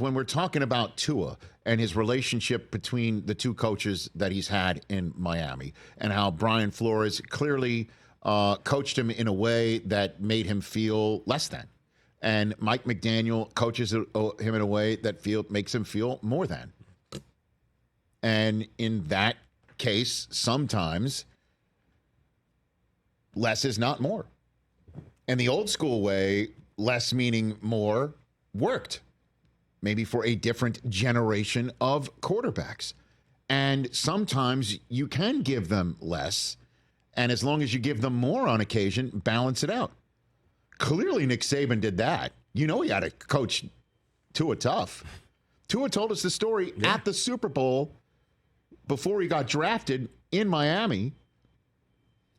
when we're talking about Tua and his relationship between the two coaches that he's had in Miami and how Brian Flores clearly coached him in a way that made him feel less than. And Mike McDaniel coaches him in a way that makes him feel more than. And in that case, sometimes less is not more. And the old school way, less meaning more, worked. Maybe for a different generation of quarterbacks. And sometimes you can give them less. And as long as you give them more on occasion, balance it out. Clearly, Nick Saban did that. You know he had to coach Tua tough. Tua told us the story at the Super Bowl before he got drafted in Miami.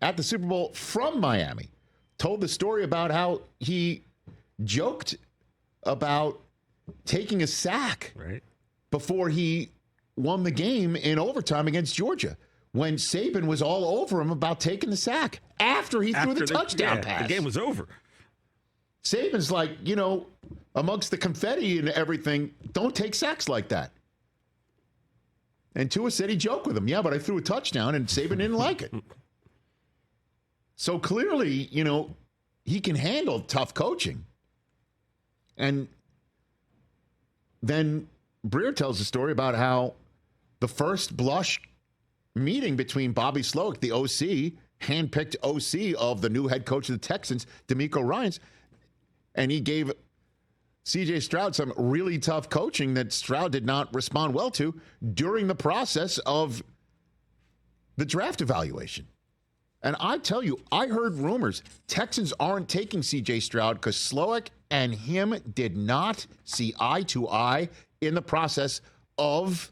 At the Super Bowl from Miami. Told the story about how he joked about taking a sack before he won the game in overtime against Georgia when Saban was all over him about taking the sack after he threw the touchdown pass. The game was over. Saban's like, amongst the confetti and everything, don't take sacks like that. And Tua said he joked with him. Yeah, but I threw a touchdown and Saban didn't like it. So clearly, he can handle tough coaching. And then Breer tells a story about how the first blush meeting between Bobby Slowick, the OC, handpicked OC of the new head coach of the Texans, DeMeco Ryans, and he gave C.J. Stroud some really tough coaching that Stroud did not respond well to during the process of the draft evaluation. And I tell you, I heard rumors Texans aren't taking C.J. Stroud because Slowick and him did not see eye to eye in the process of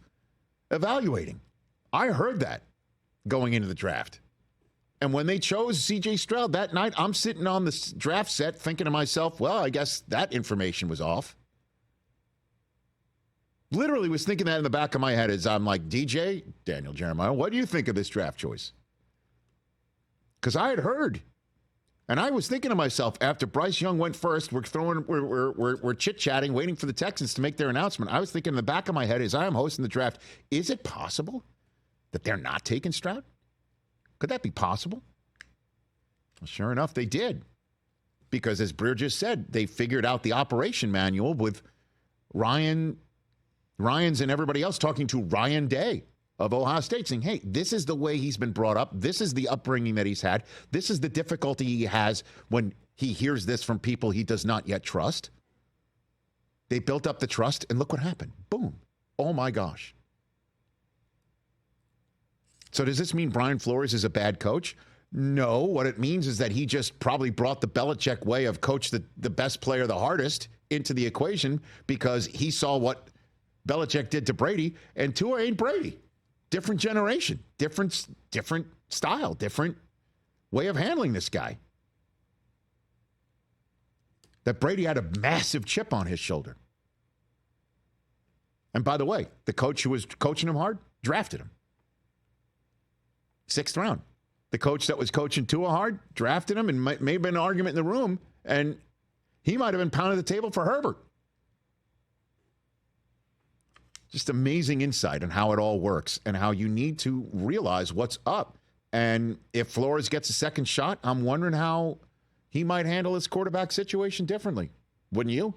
evaluating. I heard that going into the draft. And when they chose C.J. Stroud that night, I'm sitting on the draft set thinking to myself, well, I guess that information was off. Literally was thinking that in the back of my head as I'm like, DJ, Daniel Jeremiah, what do you think of this draft choice? Because I had heard, and I was thinking to myself, after Bryce Young went first, we're chit-chatting, waiting for the Texans to make their announcement. I was thinking in the back of my head as I am hosting the draft, is it possible that they're not taking Stroud? Could that be possible? Well, sure enough, they did. Because as Breer just said, they figured out the operation manual with Ryans and everybody else talking to Ryan Day of Ohio State saying, hey, this is the way he's been brought up. This is the upbringing that he's had. This is the difficulty he has when he hears this from people he does not yet trust. They built up the trust, and look what happened. Boom. Oh, my gosh. So does this mean Brian Flores is a bad coach? No. What it means is that he just probably brought the Belichick way of coach the best player the hardest into the equation because he saw what Belichick did to Brady, and Tua ain't Brady. Different generation, different style, different way of handling this guy. That Brady had a massive chip on his shoulder. And by the way, the coach who was coaching him hard drafted him. 6th round. The coach that was coaching Tua hard drafted him, and may have been an argument in the room, and he might have been pounding the table for Herbert. Just amazing insight on how it all works and how you need to realize what's up. And if Flores gets a second shot, I'm wondering how he might handle his quarterback situation differently. Wouldn't you?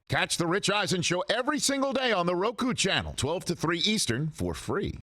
Catch the Rich Eisen Show every single day on the Roku channel, 12 to 3 Eastern, for free.